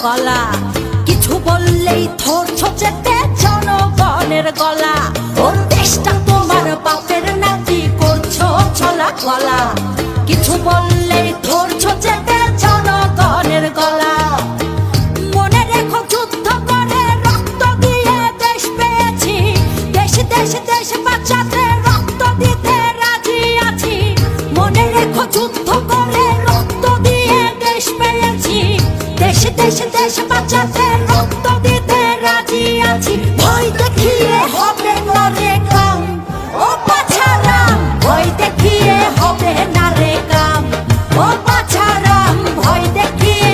কলা। কিছু বললেই ধরছো চেটে জনগণের গলা। ও দেশটা তোমার বাপের নাকি করছো ছলা কলা। কিছু বললেই ধরছো চেটে জনগণের গলা। মনে রেখো যুদ্ধ করে রক্ত দিয়ে দেশ পেয়েছি। দেশ দেশ দেশ বাঁচাতে রক্ত দিতে রাজি আছি। মনে রেখো যুদ্ধ করে রক্ত দিয়ে দেশ পেয়েছি। দেশ দেশ দেশ বাঁচাতে রক্ত দিতে রাজি আছি।